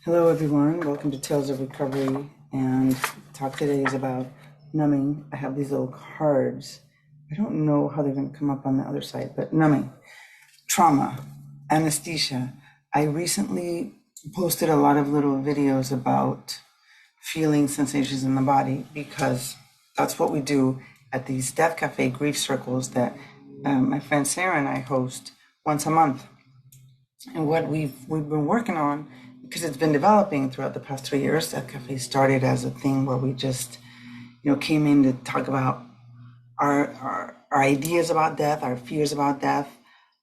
Hello, everyone. Welcome to Tales of Recovery. And talk today is about numbing. I have these little cards. I don't know how they're going to come up on the other side, but numbing, trauma, anesthesia. I recently posted a lot of little videos about feeling sensations in the body because that's what we do at these Death Cafe grief circles that my friend Sarah and I host once a month. And what we've been working on, because it's been developing throughout the past 3 years. That cafe started as a thing where we just, came in to talk about our ideas about death, our fears about death,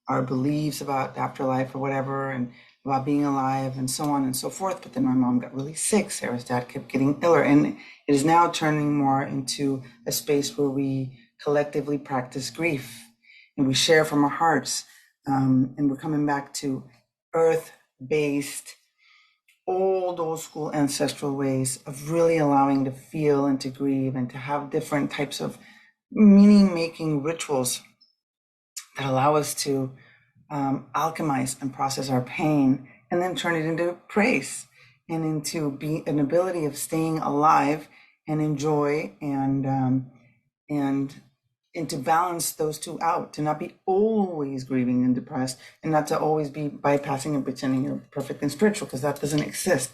our beliefs about afterlife or whatever, and about being alive and so on and so forth. But then my mom got really sick. Sarah's dad kept getting iller, and it is now turning more into a space where we collectively practice grief and we share from our hearts. And we're coming back to earth-based, old school ancestral ways of really allowing to feel and to grieve and to have different types of meaning-making rituals that allow us to alchemize and process our pain and then turn it into praise and into an ability of staying alive and enjoy and to balance those two out, to not be always grieving and depressed, and not to always be bypassing and pretending you're perfect and spiritual, because that doesn't exist.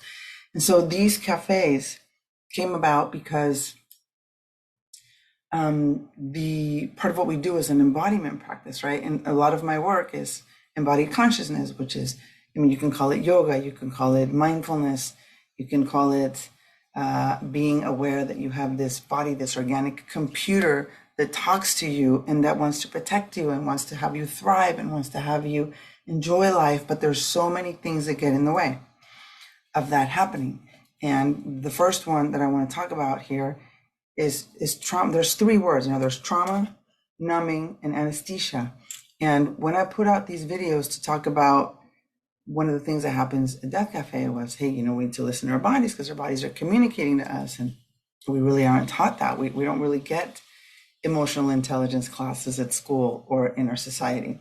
And so these cafes came about because the part of what we do is an embodiment practice, right? And a lot of my work is embodied consciousness, which is, you can call it yoga, you can call it mindfulness, you can call it being aware that you have this body, this organic computer that talks to you and that wants to protect you and wants to have you thrive and wants to have you enjoy life. But there's so many things that get in the way of that happening. And the first one that I want to talk about here is trauma. There's three words, there's trauma, numbing, and anesthesia. And when I put out these videos to talk about one of the things that happens at Death Cafe was, hey, we need to listen to our bodies because our bodies are communicating to us. And we really aren't taught that. We don't really get emotional intelligence classes at school or in our society.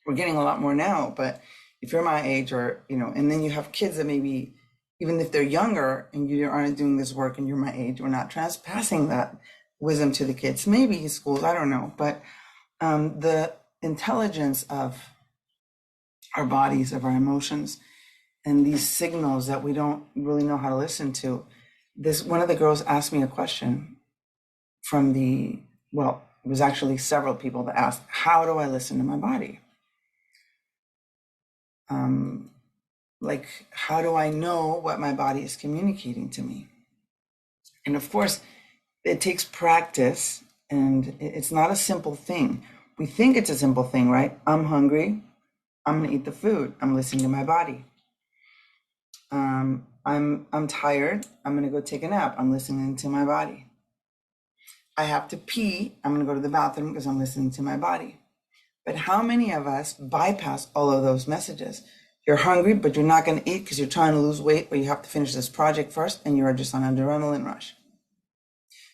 We're getting a lot more now, but if you're my age or, and then you have kids that maybe, even if they're younger and you aren't doing this work and you're my age, we're not passing that wisdom to the kids. Maybe in schools, I don't know, but the intelligence of our bodies, of our emotions, and these signals that we don't really know how to listen to. One of the girls asked me a question from it was actually several people that asked, how do I listen to my body? How do I know what my body is communicating to me? And of course, it takes practice, and it's not a simple thing. We think it's a simple thing, right? I'm hungry, I'm gonna eat the food, I'm listening to my body. I'm tired, I'm gonna go take a nap, I'm listening to my body. I have to pee, I'm gonna go to the bathroom because I'm listening to my body. But how many of us bypass all of those messages? You're hungry, but you're not gonna eat because you're trying to lose weight, or you have to finish this project first and you are just on an adrenaline rush.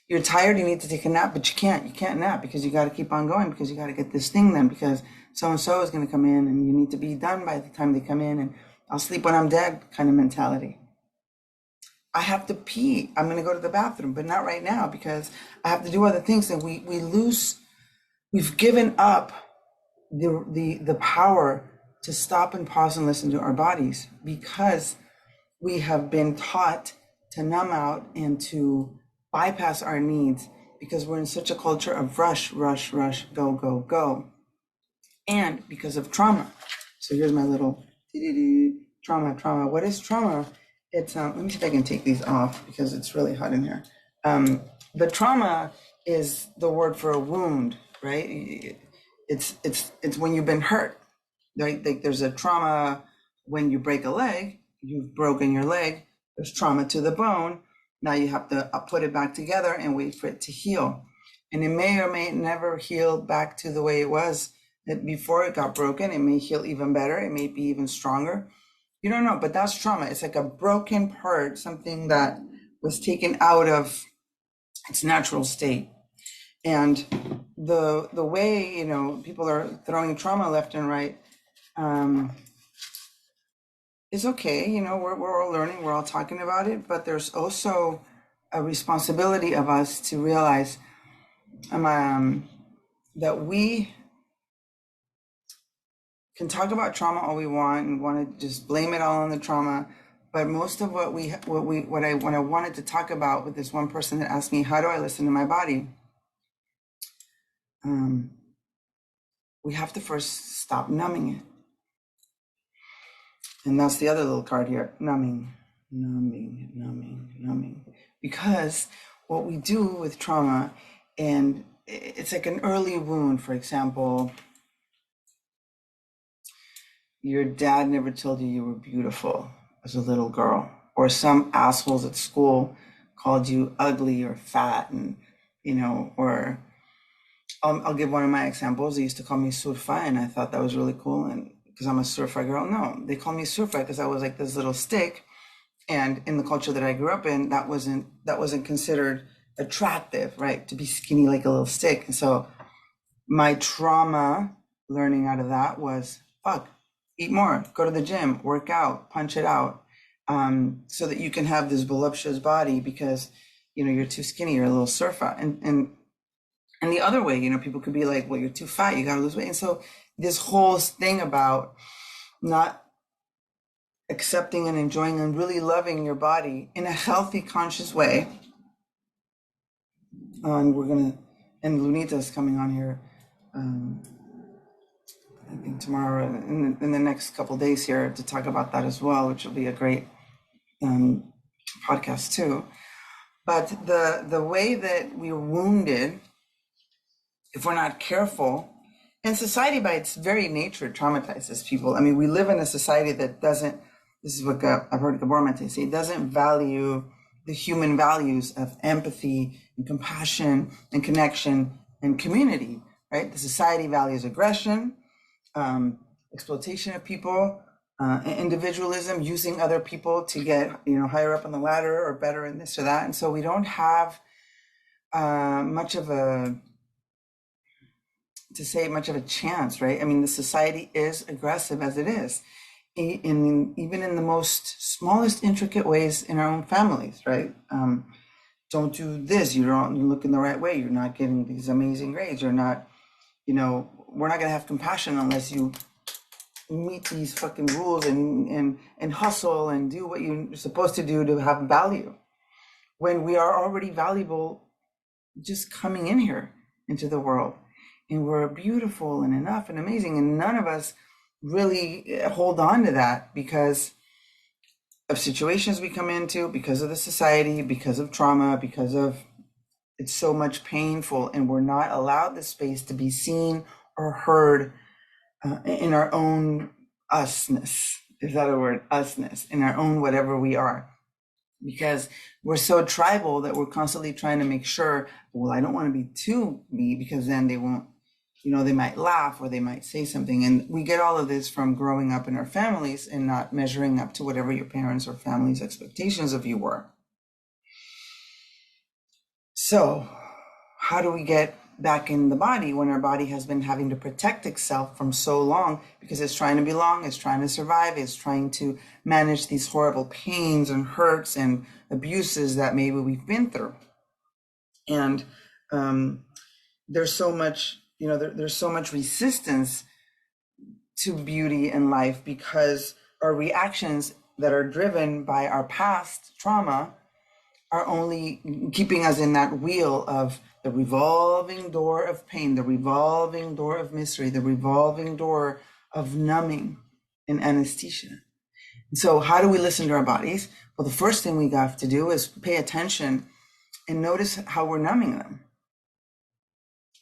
You're tired, you need to take a nap, but you can't nap because you gotta keep on going because you gotta get this thing done because so-and-so is gonna come in and you need to be done by the time they come in, and I'll sleep when I'm dead kind of mentality. I have to pee, I'm gonna go to the bathroom, but not right now because I have to do other things. And we've given up the power to stop and pause and listen to our bodies because we have been taught to numb out and to bypass our needs because we're in such a culture of rush, rush, rush, go, go, go. And because of trauma. So here's my little trauma. What is trauma? It's let me see if I can take these off because it's really hot in here. The trauma is the word for a wound, right? It's when you've been hurt. Right? Like there's a trauma when you break a leg, you've broken your leg. There's trauma to the bone. Now you have to put it back together and wait for it to heal. And it may or may never heal back to the way it was before it got broken. It may heal even better. It may be even stronger. You don't know, but that's trauma. It's like a broken part, something that was taken out of its natural state. And the way, people are throwing trauma left and right, is okay. We're all learning, we're all talking about it, but there's also a responsibility of us to realize that we can talk about trauma all we want and want to just blame it all on the trauma. But most of what I wanted to talk about with this one person that asked me, how do I listen to my body? We have to first stop numbing it. And that's the other little card here, numbing. Because what we do with trauma, and it's like an early wound, for example, your dad never told you you were beautiful as a little girl, or some assholes at school called you ugly or fat, and or I'll give one of my examples. They used to call me surfa, and I thought that was really cool, and because I'm a surfa girl. No, they called me surfa because I was like this little stick, and in the culture that I grew up in, that wasn't considered attractive, right? To be skinny like a little stick. And so my trauma learning out of that was, fuck, eat more, go to the gym, work out, punch it out, so that you can have this voluptuous body, because you're too skinny, you're a little surfa. And the other way, people could be like, well, you're too fat, you gotta lose weight. And so this whole thing about not accepting and enjoying and really loving your body in a healthy, conscious way. And Lunita's coming on here, I think tomorrow, in the next couple of days here, to talk about that as well, which will be a great podcast too. But the way that we're wounded, if we're not careful, and society by its very nature traumatizes people. I mean, we live in a society that doesn't, this is what I've heard Gabor Mate say, doesn't value the human values of empathy and compassion and connection and community, right? The society values aggression, exploitation of people, individualism, using other people to get higher up on the ladder or better in this or that. And so we don't have much of a chance, right? I mean, the society is aggressive as it is, even in the most smallest intricate ways in our own families, right? Don't do this, you don't look in the right way, you're not getting these amazing grades, you're not, we're not gonna have compassion unless you meet these fucking rules and hustle and do what you're supposed to do to have value, when we are already valuable just coming in here into the world. And we're beautiful and enough and amazing, and none of us really hold on to that because of situations we come into, because of the society, because of trauma, because of it's so much painful, and we're not allowed the space to be seen or heard in our own usness. Is that a word? Usness, in our own whatever we are. Because we're so tribal that we're constantly trying to make sure, well, I don't want to be too me, because then they won't, they might laugh or they might say something. And we get all of this from growing up in our families and not measuring up to whatever your parents or family's expectations of you were. So how do we get back in the body when our body has been having to protect itself from so long, because it's trying to belong, it's trying to survive, it's trying to manage these horrible pains and hurts and abuses that maybe we've been through. And there's so much, there's so much resistance to beauty and life, because our reactions that are driven by our past trauma are only keeping us in that wheel of the revolving door of pain, the revolving door of misery, the revolving door of numbing and anesthesia. And so how do we listen to our bodies? Well, the first thing we have to do is pay attention and notice how we're numbing them.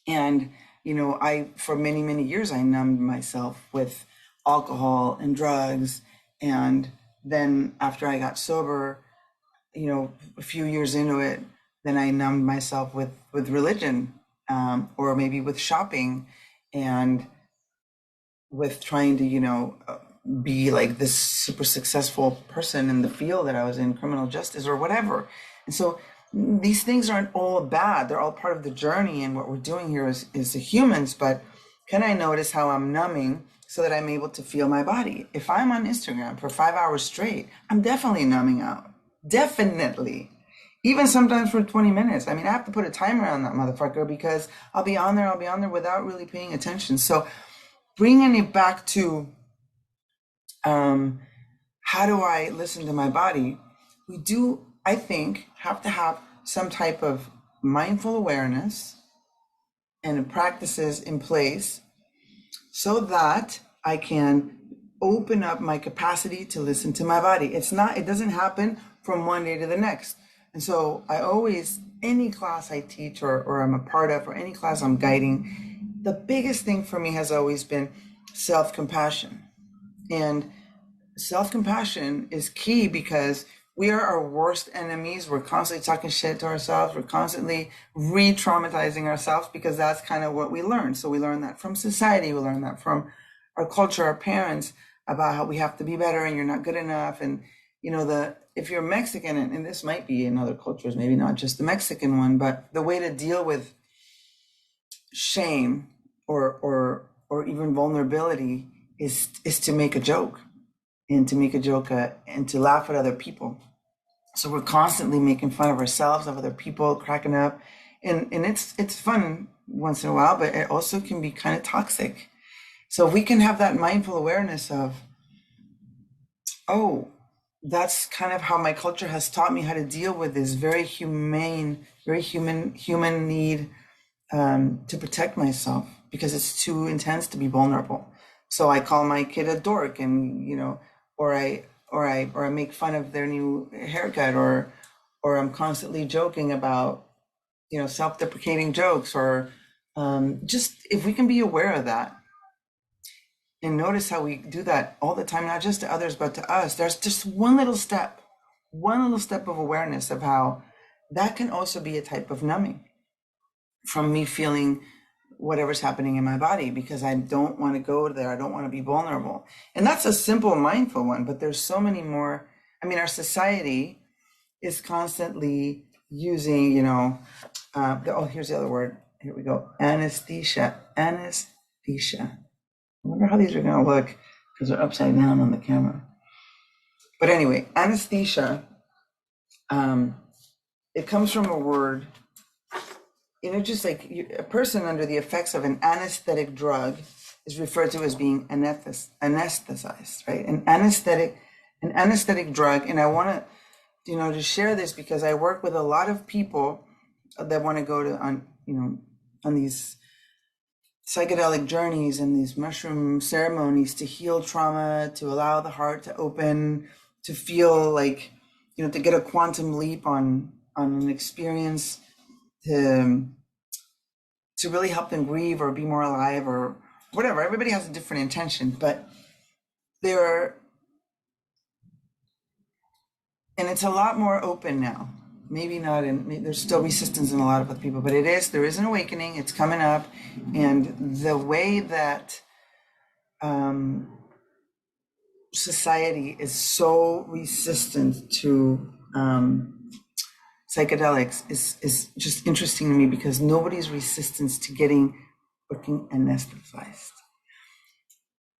And, for many, many years, I numbed myself with alcohol and drugs. And then after I got sober, a few years into it, then I numbed myself with religion, or maybe with shopping, and with trying to, be like this super successful person in the field that I was in, criminal justice or whatever. And so these things aren't all bad. They're all part of the journey. And what we're doing here is the humans. But can I notice how I'm numbing so that I'm able to feel my body. If I'm on Instagram for 5 hours straight, I'm definitely numbing out. Definitely. Even sometimes for 20 minutes. I mean, I have to put a timer on that motherfucker because I'll be on there without really paying attention. So bringing it back to how do I listen to my body? We do, I think, have to have some type of mindful awareness and practices in place so that I can open up my capacity to listen to my body. It doesn't happen from one day to the next. And so I always, any class I teach or I'm a part of, or any class I'm guiding, the biggest thing for me has always been self-compassion. And self-compassion is key because we are our worst enemies. We're constantly talking shit to ourselves. We're constantly re-traumatizing ourselves because that's kind of what we learn. So we learn that from society. We learn that from our culture, our parents, about how we have to be better and you're not good enough. And, you know, if you're Mexican, and this might be in other cultures, maybe not just the Mexican one, but the way to deal with shame or even vulnerability is to make a joke. And to make a joke and to laugh at other people. So we're constantly making fun of ourselves, of other people, cracking up. And it's fun once in a while, but it also can be kind of toxic. So if we can have that mindful awareness of, oh, that's kind of how my culture has taught me how to deal with this very humane, very human need to protect myself because it's too intense to be vulnerable. So I call my kid a dork, and you know, or I make fun of their new haircut, or I'm constantly joking about, you know, self-deprecating jokes, or just if we can be aware of that and notice how we do that all the time, not just to others but to us. There's just one little step of awareness of how that can also be a type of numbing from me feeling whatever's happening in my body because I don't want to go there. I don't want to be vulnerable. And that's a simple mindful one, but there's so many more. I mean, our society is constantly using, you know, here's the other word. Here we go. Anesthesia. I wonder how these are going to look because they're upside down on the camera. But anyway, anesthesia, it comes from a word, you know, just like a person under the effects of an anesthetic drug is referred to as being anesthetized, right? An anesthetic drug. And I want to, you know, to share this because I work with a lot of people that want to go to, on these psychedelic journeys and these mushroom ceremonies to heal trauma, to allow the heart to open, to feel like, you know, to get a quantum leap on an experience, to really help them grieve or be more alive or whatever. Everybody has a different intention, but and it's a lot more open now. Maybe not, there's still resistance in a lot of other people, but there is an awakening, it's coming up. And the way that society is so resistant to psychedelics is just interesting to me because nobody's resistance to working anesthetized.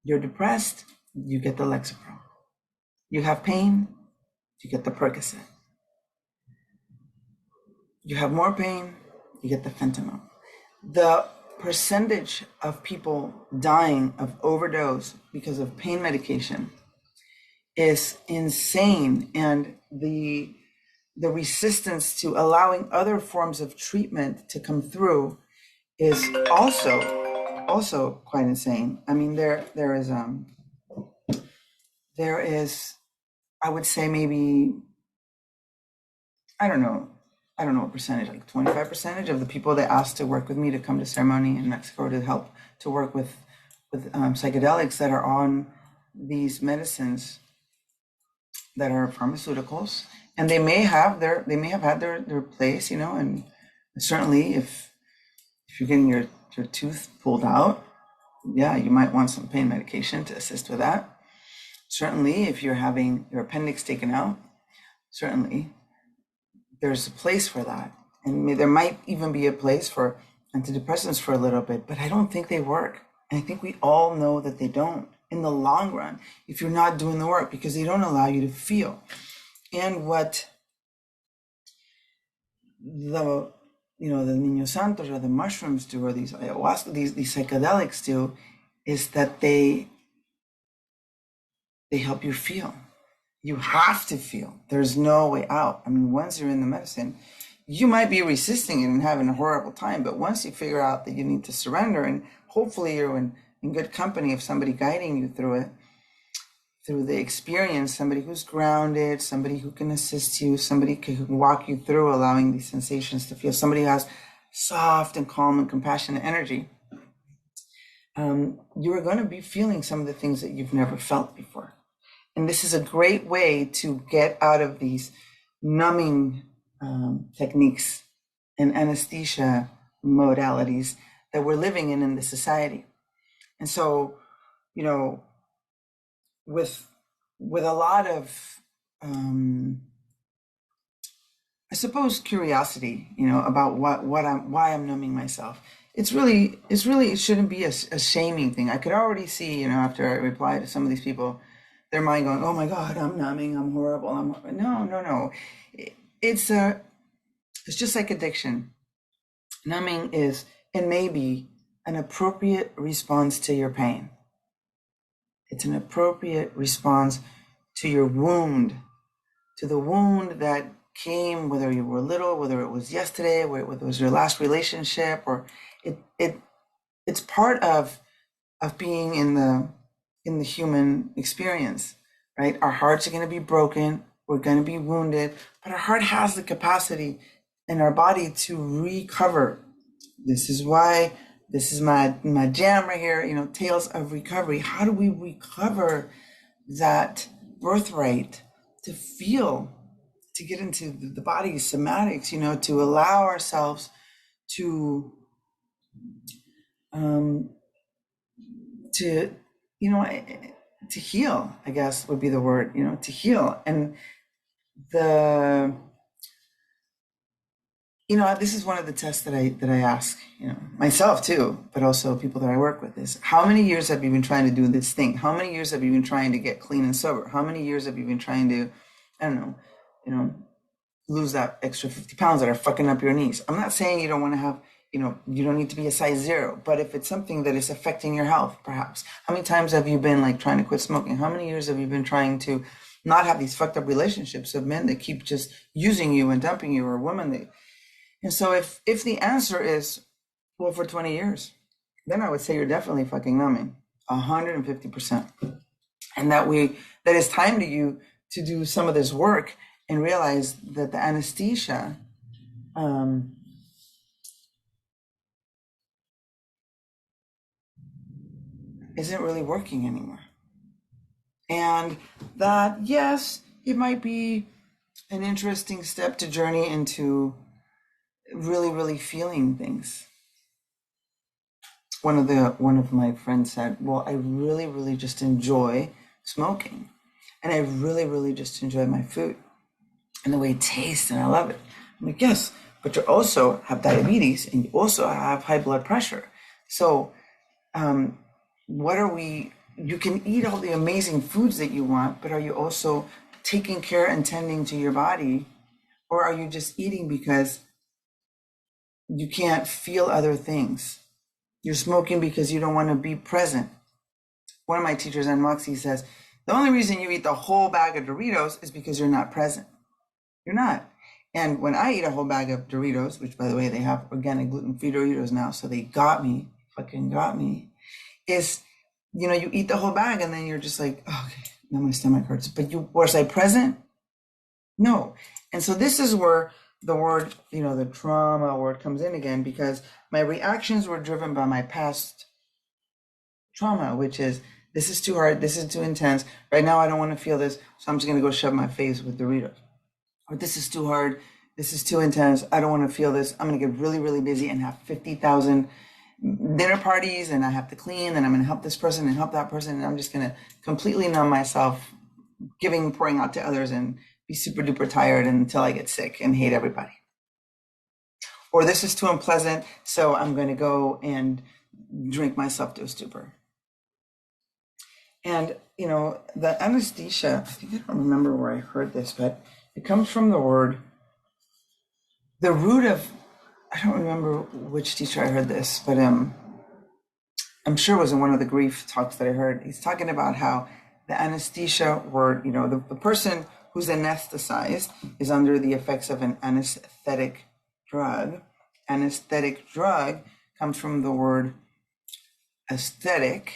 You're depressed, you get the Lexapro. You have pain, you get the Percocet. You have more pain, you get the fentanyl. The percentage of people dying of overdose because of pain medication is insane, and the resistance to allowing other forms of treatment to come through is also quite insane. I mean, there is, I would say maybe, I don't know what percentage, like 25% of the people that asked to work with me to come to ceremony in Mexico to help to work with psychedelics that are on these medicines that are pharmaceuticals, and they may have had their place, you know. And certainly if you're getting your tooth pulled out, yeah, you might want some pain medication to assist with that. Certainly if you're having your appendix taken out, certainly there's a place for that. And there might even be a place for antidepressants for a little bit, but I don't think they work. And I think we all know that they don't in the long run if you're not doing the work, because they don't allow you to feel. And what the the Niños Santos or the mushrooms do, or these ayahuasca, these psychedelics do, is that they help you feel. You have to feel. There's no way out. I mean, once you're in the medicine, you might be resisting it and having a horrible time, but once you figure out that you need to surrender, and hopefully you're in good company of somebody guiding you through it, through the experience, somebody who's grounded, somebody who can assist you, somebody who can walk you through allowing these sensations to feel, somebody who has soft and calm and compassionate energy, you are going to be feeling some of the things that you've never felt before. And this is a great way to get out of these numbing techniques and anesthesia modalities that we're living in this society. And so, with a lot of, I suppose, curiosity, about why I'm numbing myself. It shouldn't be a shaming thing. I could already see, after I reply to some of these people, their mind going, "Oh my God, I'm numbing, I'm horrible." No. It's just like addiction. Numbing is, and maybe, an appropriate response to your pain. It's an appropriate response to your wound, to the wound that came, whether you were little, whether it was yesterday, whether it was your last relationship, or it's part of being in the human experience, right? Our hearts are going to be broken. We're going to be wounded, but our heart has the capacity in our body to recover. This is why, this is my jam right here, Tales of Recovery. How do we recover that birthright to feel, to get into the body's somatics, to allow ourselves to heal, I guess would be the word, to heal. And this is one of the tests that I ask, myself too, but also people that I work with, is how many years have you been trying to do this thing? How many years have you been trying to get clean and sober? How many years have you been trying to, I don't know, lose that extra 50 pounds that are fucking up your knees? I'm not saying you don't want to have, you don't need to be a size 0, but if it's something that is affecting your health, perhaps. How many times have you been trying to quit smoking? How many years have you been trying to not have these fucked up relationships of men that keep just using you and dumping you, or women that... And so if the answer is, well, for 20 years, then I would say you're definitely fucking numbing 150%. And that it's time to do some of this work and realize that the anesthesia isn't really working anymore. And that, yes, it might be an interesting step to journey into really, really feeling things. One of my friends said, well, I really, really just enjoy smoking. And I really, really just enjoy my food and the way it tastes, and I love it. I'm like, yes, but you also have diabetes and you also have high blood pressure. So you can eat all the amazing foods that you want, but are you also taking care and tending to your body? Or are you just eating because you can't feel other things? You're smoking because you don't want to be present. One of my teachers on Moxie says, the only reason you eat the whole bag of Doritos is because you're not present. You're not. And when I eat a whole bag of Doritos, which by the way, they have organic gluten-free Doritos now, so they fucking got me, is, you eat the whole bag and then you're just like, oh, okay, now my stomach hurts. But was I present? No. And so this is where the word, the trauma word comes in again, because my reactions were driven by my past trauma, which is, this is too hard, this is too intense. Right now I don't want to feel this, so I'm just going to go shove my face with Doritos. Or this is too hard, this is too intense, I don't want to feel this. I'm going to get really, really busy and have 50,000 dinner parties, and I have to clean, and I'm going to help this person and help that person, and I'm just going to completely numb myself, pouring out to others, and be super duper tired until I get sick and hate everybody. Or this is too unpleasant, so I'm going to go and drink myself to a stupor. And, the anesthesia, I think I don't remember where I heard this, but it comes from the root of, I don't remember which teacher I heard this, but I'm sure it was in one of the grief talks that I heard. He's talking about how the anesthesia word, the person who's anesthetized is under the effects of an anesthetic drug. Anesthetic drug comes from the word aesthetics,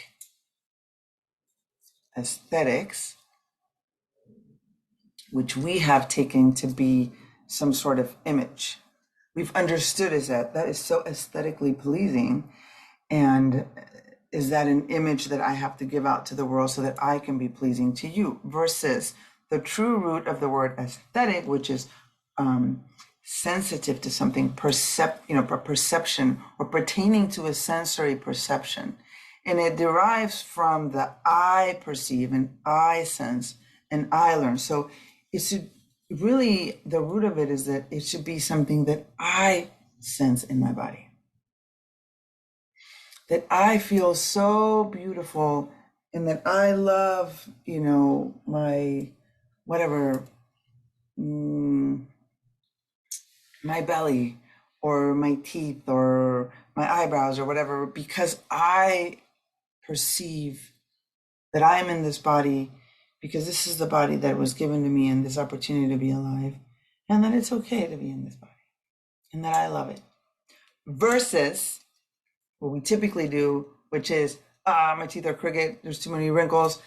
which we have taken to be some sort of image. We've understood is that is so aesthetically pleasing, and is that an image that I have to give out to the world so that I can be pleasing to you, versus the true root of the word aesthetic, which is sensitive to something, perception, or pertaining to a sensory perception. And it derives from the I perceive and I sense and I learn. So it should really, the root of it is that it should be something that I sense in my body, that I feel so beautiful, and that I love, my whatever, my belly or my teeth or my eyebrows or whatever, because I perceive that I am in this body, because this is the body that was given to me and this opportunity to be alive, and that it's okay to be in this body, and that I love it. Versus what we typically do, which is, my teeth are crooked, there's too many wrinkles,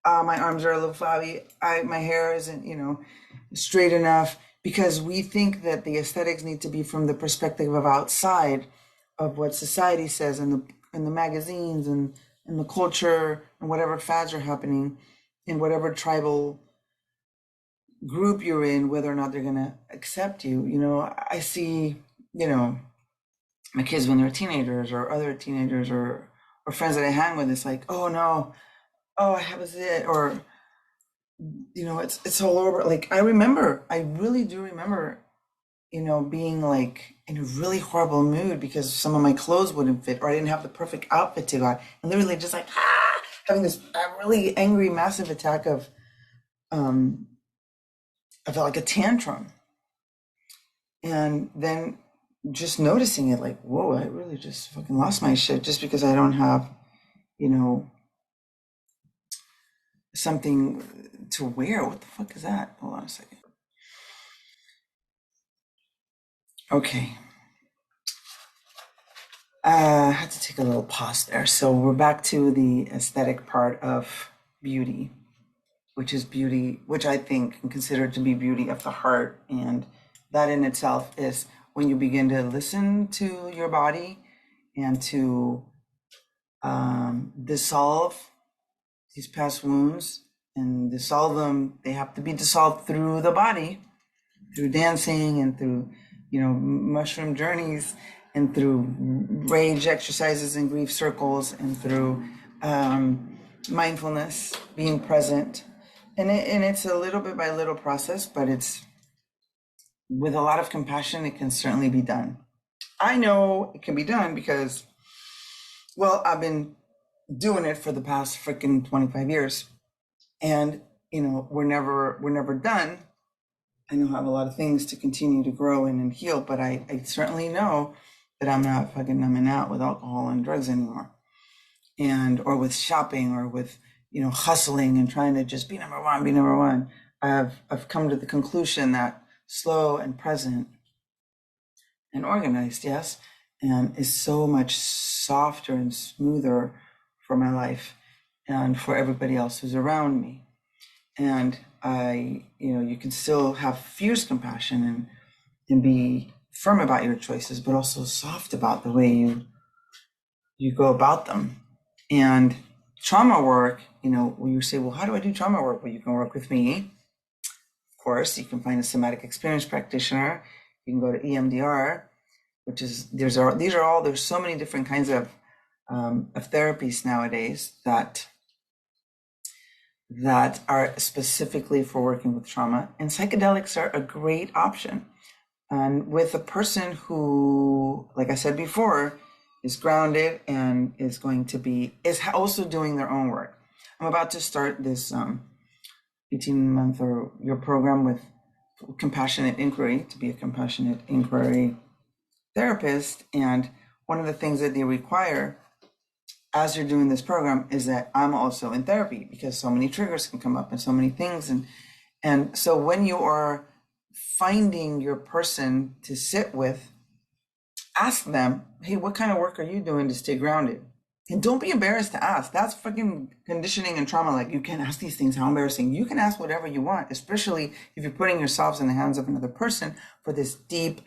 my arms are a little flabby, my hair isn't, straight enough, because we think that the aesthetics need to be from the perspective of outside of what society says in the magazines and in the culture and whatever fads are happening in whatever tribal group you're in, whether or not they're going to accept you. I see, my kids when they're teenagers, or other teenagers, or friends that I hang with, it's like, oh no, oh, I have a zit, or, it's all over. Like, I really do remember, being like in a really horrible mood because some of my clothes wouldn't fit, or I didn't have the perfect outfit to go out, and literally just like, having this really angry, massive attack of, I felt like a tantrum. And then just noticing it, like, whoa, I really just fucking lost my shit just because I don't have, something to wear. What the fuck is that? Hold on a second. Okay. I had to take a little pause there. So we're back to the aesthetic part of beauty, which is beauty, which I think and consider to be beauty of the heart. And that in itself is when you begin to listen to your body and to dissolve these past wounds and dissolve them. They have to be dissolved through the body, through dancing and through, mushroom journeys, and through rage exercises and grief circles, and through mindfulness, being present. And it's a little bit by little process, but it's with a lot of compassion. It can certainly be done. I know it can be done because, well, I've been doing it for the past freaking 25 years, and we're never done. I know I have a lot of things to continue to grow in and heal, but I certainly know that I'm not fucking numbing out with alcohol and drugs anymore, or with shopping, or with hustling and trying to just be number one. I've come to the conclusion that slow and present and organized, yes, and is so much softer and smoother for my life and for everybody else who's around me. And you can still have fierce compassion and be firm about your choices, but also soft about the way you go about them. And trauma work, when you say, well, how do I do trauma work? Well, you can work with me. Of course, you can find a somatic experience practitioner. You can go to EMDR, which is, there's so many different kinds of therapies nowadays that are specifically for working with trauma, and psychedelics are a great option. And with a person who, like I said before, is grounded and is also doing their own work. I'm about to start this 18-month or your program with compassionate inquiry, to be a compassionate inquiry therapist. And one of the things that they require as you're doing this program is that I'm also in therapy, because so many triggers can come up and so many things. And so when you are finding your person to sit with, ask them, hey, what kind of work are you doing to stay grounded? And don't be embarrassed to ask. That's fucking conditioning and trauma. Like, you can't ask these things. How embarrassing. You can ask whatever you want, especially if you're putting yourselves in the hands of another person for this deep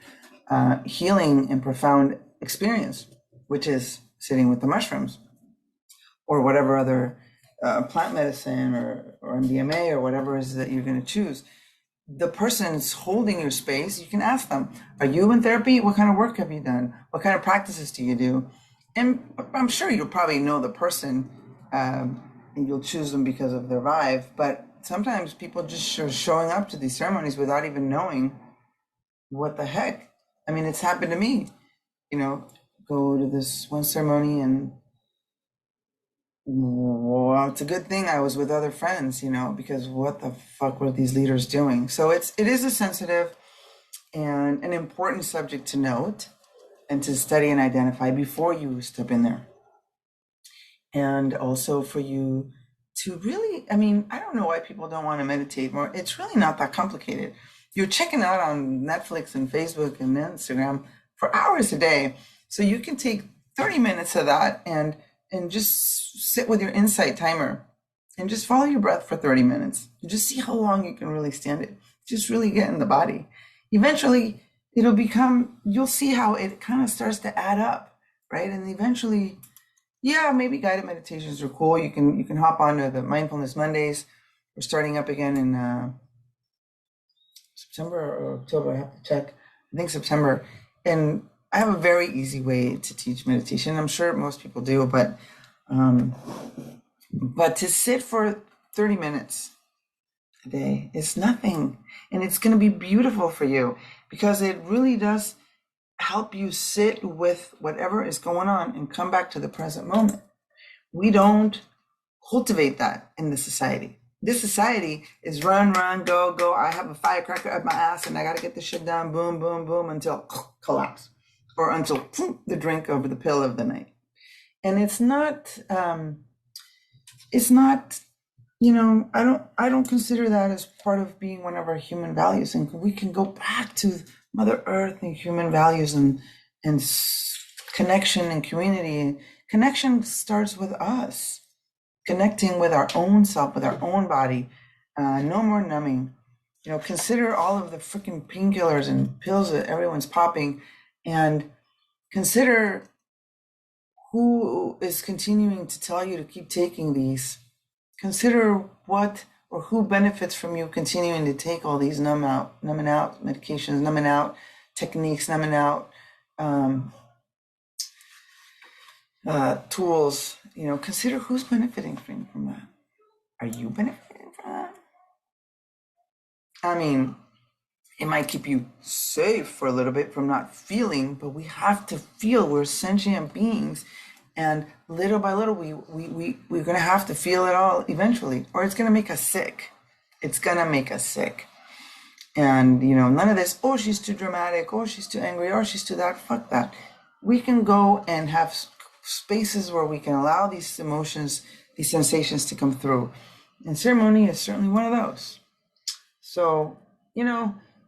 healing and profound experience, which is sitting with the mushrooms or whatever other plant medicine or MDMA or whatever it is that you're going to choose. The person's holding your space. You can ask them, are you in therapy? What kind of work have you done? What kind of practices do you do? And I'm sure you'll probably know the person, and you'll choose them because of their vibe. But sometimes people just are showing up to these ceremonies without even knowing what the heck. I mean, it's happened to me, go to this one ceremony and, well, it's a good thing I was with other friends, because what the fuck were these leaders doing? So it is a sensitive and an important subject to note and to study and identify before you step in there. And also for you to really, I don't know why people don't want to meditate more. It's really not that complicated. You're checking out on Netflix and Facebook and Instagram for hours a day. So you can take 30 minutes of that and just sit with your insight timer and just follow your breath for 30 minutes. And just see how long you can really stand it. Just really get in the body. Eventually, you'll see how it kind of starts to add up, right? And eventually, yeah, maybe guided meditations are cool. You can hop onto the Mindfulness Mondays. We're starting up again in September or October. I have to check. I think September. And I have a very easy way to teach meditation. I'm sure most people do, but to sit for 30 minutes a day is nothing. And it's going to be beautiful for you, because it really does help you sit with whatever is going on and come back to the present moment. We don't cultivate that in this society. This society is run, go, go. I have a firecracker up my ass and I got to get this shit done. Boom, boom, boom, until collapse, or until the drink over the pill of the night. And it's not, I don't consider that as part of being one of our human values. And we can go back to Mother Earth and human values and connection and community. Connection starts with us, connecting with our own self, with our own body. No more numbing. Consider all of the freaking painkillers and pills that everyone's popping, and consider who is continuing to tell you to keep taking these. Consider what or who benefits from you continuing to take all these numbing out medications, numbing out techniques, numbing out tools. Consider who's benefiting from that. Are you benefiting from that? It might keep you safe for a little bit from not feeling, but we have to feel. We're sentient beings, and little by little, we're gonna have to feel it all eventually, or it's gonna make us sick. It's gonna make us sick. And none of this, oh, she's too dramatic, oh, she's too angry, or she's too that. Fuck that. We can go and have spaces where we can allow these emotions, these sensations to come through. And ceremony is certainly one of those. So,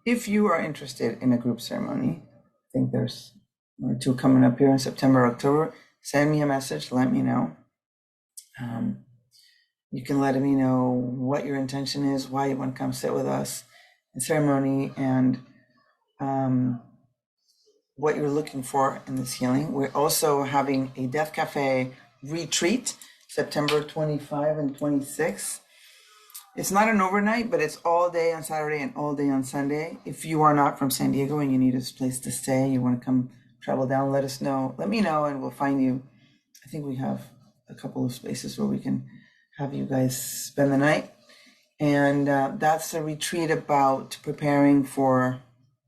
if you are interested in a group ceremony, I think there's one or two coming up here in September, October, send me a message, let me know. You can let me know what your intention is, why you want to come sit with us in ceremony, and what you're looking for in this healing. We're also having a Death Cafe retreat, September 25 and 26. It's not an overnight, but it's all day on Saturday and all day on Sunday. If you are not from San Diego and you need a place to stay, you want to come travel down, let us know. Let me know and we'll find you. I think we have a couple of spaces where we can have you guys spend the night. And that's a retreat about preparing for,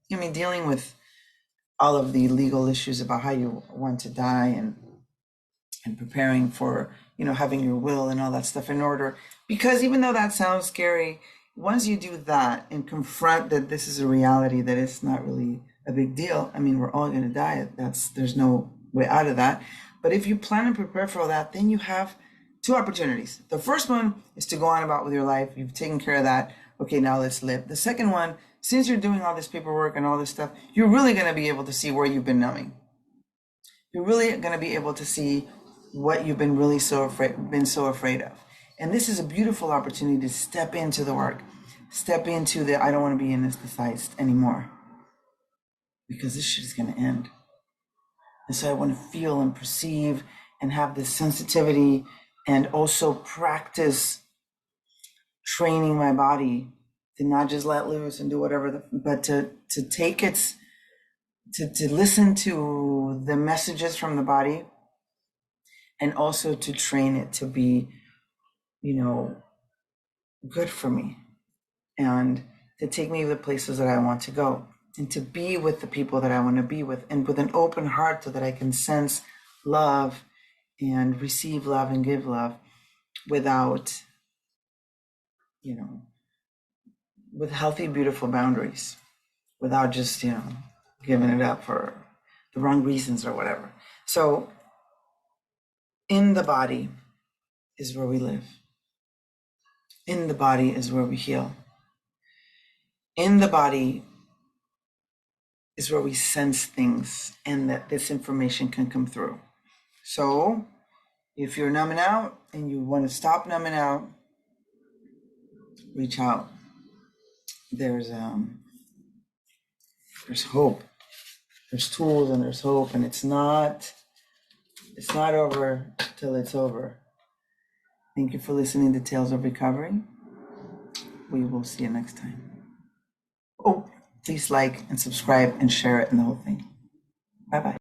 dealing with all of the legal issues about how you want to die, and preparing for, having your will and all that stuff in order. Because even though that sounds scary, once you do that and confront that this is a reality, that it's not really a big deal. I mean, we're all going to die. There's no way out of that. But if you plan and prepare for all that, then you have two opportunities. The first one is to go on about with your life. You've taken care of that. Okay, now let's live. The second one, since you're doing all this paperwork and all this stuff, you're really going to be able to see where you've been numbing. You're really going to be able to see what you've been really so afraid of. And this is a beautiful opportunity to step into the work, step into the, I don't want to be anesthetized anymore, because this shit is going to end. And so I want to feel and perceive and have this sensitivity, and also practice training my body to not just let loose and do whatever, but to take its, to listen to the messages from the body, and also to train it to be, good for me, and to take me to the places that I want to go, and to be with the people that I want to be with, and with an open heart, so that I can sense love and receive love and give love without, with healthy, beautiful boundaries, without just, giving it up for the wrong reasons or whatever. So in the body is where we live. In the body is where we heal. In the body is where we sense things, and that this information can come through. So if you're numbing out and you want to stop numbing out, reach out. There's hope. There's tools and there's hope, and it's not over till it's over. Thank you for listening to Tales of Recovery. We will see you next time. Oh, please like and subscribe and share it and the whole thing. Bye-bye.